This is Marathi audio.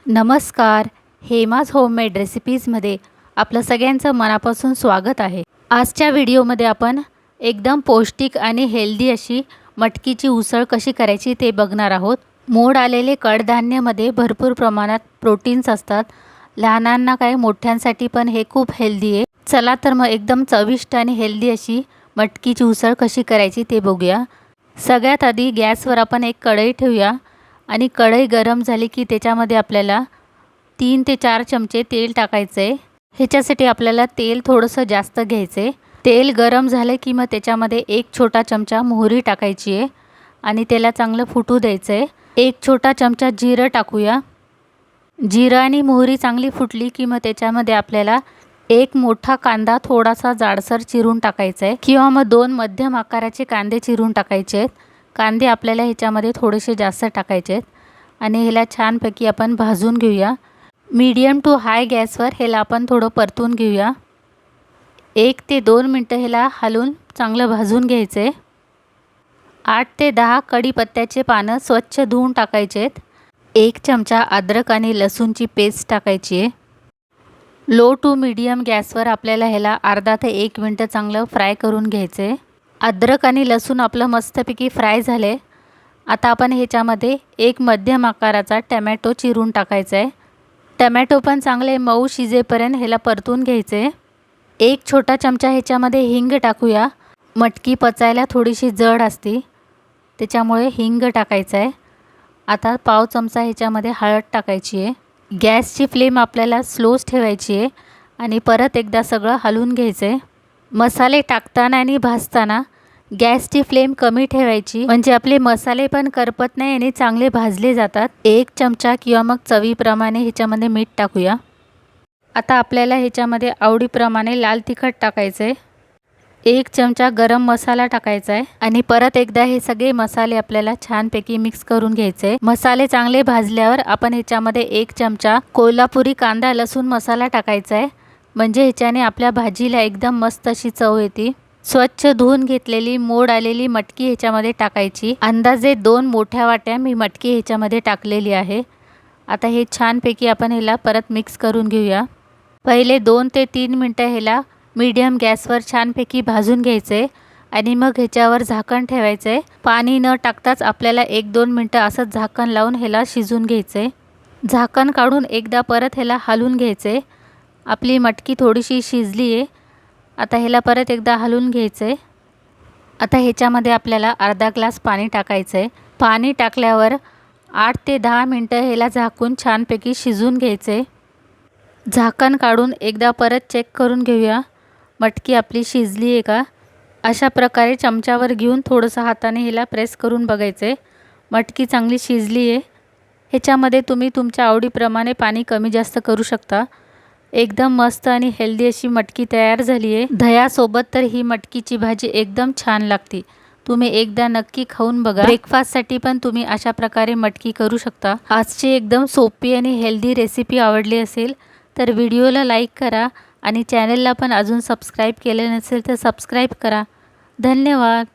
नमस्कार. हेमाज होममेड रेसिपीजमध्ये आपलं सगळ्यांचं मनापासून स्वागत आहे. आजच्या व्हिडिओमध्ये आपण एकदम पौष्टिक आणि हेल्दी अशी मटकीची उसळ कशी करायची ते बघणार आहोत. मोड आलेले कडधान्यामध्ये भरपूर प्रमाणात प्रोटीन्स असतात. लहानांना काय मोठ्यांसाठी पण हे खूप हेल्दी आहे. चला तर मग एकदम चविष्ट आणि हेल्दी अशी मटकीची उसळ कशी करायची ते बघूया. सगळ्यात आधी गॅसवर आपण एक कढई ठेवूया आणि कढई गरम झाली की त्याच्यामध्ये आपल्याला 3 ते 4 चमचे तेल टाकायचं आहे. ह्याच्यासाठी आपल्याला तेल थोडंसं जास्त घ्यायचं आहे. तेल गरम झालं की मग त्याच्यामध्ये 1 छोटा चमचा मोहरी टाकायची आहे आणि त्याला चांगलं फुटू द्यायचं आहे. 1 छोटा चमचा जिरं टाकूया. जिरं आणि मोहरी चांगली फुटली की मग त्याच्यामध्ये आपल्याला 1 मोठा कांदा थोडासा जाडसर चिरून टाकायचा आहे किंवा मग 2 मध्यम आकाराचे कांदे चिरून टाकायचे आहेत. कांदे आपल्याला ह्याच्यामध्ये थोडेसे जास्त टाकायचे आहेत आणि ह्याला छानपैकी आपण भाजून घेऊया. मीडियम टू हाय गॅसवर ह्याला आपण थोडं परतून घेऊया. 1 ते 2 मिनटं ह्याला हलवून चांगलं भाजून घ्यायचं आहे. 8 ते 10 कढीपत्त्याचे पानं स्वच्छ धुवून टाकायचे आहेत. 1 चमचा अद्रक आणि लसूणची पेस्ट टाकायची आहे. लो टू मीडियम गॅसवर आपल्याला ह्याला अर्धा ते 1 मिनटं चांगलं फ्राय करून घ्यायचं आहे. अद्रक आणि लसूण आपलं मस्तपैकी फ्राय झाले. आता आपण ह्याच्यामध्ये 1 मध्यम आकाराचा टमॅटो चिरून टाकायचा आहे. टमॅटो पण चांगले मऊ शिजेपर्यंत ह्याला परतून घ्यायचे. 1 छोटा चमचा ह्याच्यामध्ये हिंग टाकूया. मटकी पचायला थोडीशी जड असते त्याच्यामुळे हिंग टाकायचं आहे. आता पाव चमचा ह्याच्यामध्ये हळद टाकायची आहे. गॅसची फ्लेम आपल्याला स्लोच ठेवायची आहे आणि परत एकदा सगळं हलवून घ्यायचं आहे. मसाले टाकताना आणि भाजताना गॅसची फ्लेम कमी ठेवायची म्हणजे आपले मसाले पण करपत नाही आणि चांगले भाजले जातात. 1 चमचा किंवा मग चवीप्रमाणे ह्याच्यामध्ये मीठ टाकूया. आता आपल्याला ह्याच्यामध्ये आवडीप्रमाणे लाल तिखट टाकायचं आहे. 1 चमचा गरम मसाला टाकायचा आहे आणि परत एकदा हे सगळे मसाले आपल्याला छानपैकी मिक्स करून घ्यायचे आहे. मसाले चांगले भाजल्यावर आपण ह्याच्यामध्ये 1 चमचा कोल्हापुरी कांदा लसूण मसाला टाकायचा आहे म्हणजे ह्याच्याने आपल्या भाजीला एकदम मस्त अशी चव येते. स्वच्छ धुवून घेतलेली मोड आलेली मटकी ह्याच्यामध्ये टाकायची. अंदाजे 2 मोठ्या वाट्या मी मटकी ह्याच्यामध्ये टाकलेली आहे. आता हे छानपैकी आपण ह्याला परत मिक्स करून घेऊया. पहिले 2 ते 3 मिनटं ह्याला मीडियम गॅसवर छानपैकी भाजून घ्यायचं आहे आणि मग ह्याच्यावर झाकण ठेवायचं आहे. पाणी न टाकताच आपल्याला 1-2 मिनटं असंच झाकण लावून ह्याला शिजून घ्यायचं आहे. झाकण काढून एकदा परत ह्याला हलवून घ्यायचं आहे. आपली मटकी थोडीशी शिजली आहे. आता ह्याला परत एकदा हलवून घ्यायचं आहे. आता ह्याच्यामध्ये आपल्याला अर्धा ग्लास पाणी टाकायचं आहे. पाणी टाकल्यावर 8 ते 10 मिनटं ह्याला झाकून छानपैकी शिजून घ्यायचं आहे. झाकण काढून एकदा परत चेक करून घेऊया मटकी आपली शिजली आहे का. अशा प्रकारे चमच्यावर घेऊन थोडंसं हाताने ह्याला प्रेस करून बघायचं आहे. मटकी चांगली शिजली आहे. ह्याच्यामध्ये तुम्ही तुमच्या आवडीप्रमाणे पाणी कमी जास्त करू शकता. एकदम मस्त आणि हेल्दी अशी मटकी तयार झाली आहे. दह्यासोबत तर ही मटकीची भाजी एकदम छान लागते. तुम्ही एकदा नक्की खाऊन बघा. ब्रेकफास्टसाठी पण तुम्ही अशा प्रकारे मटकी करू शकता. आजची एकदम सोपी आणि हेल्दी रेसिपी आवडली असेल तर व्हिडिओला लाईक करा आणि चॅनलला पण अजून सबस्क्राईब केले नसेल तर सबस्क्राईब करा. धन्यवाद.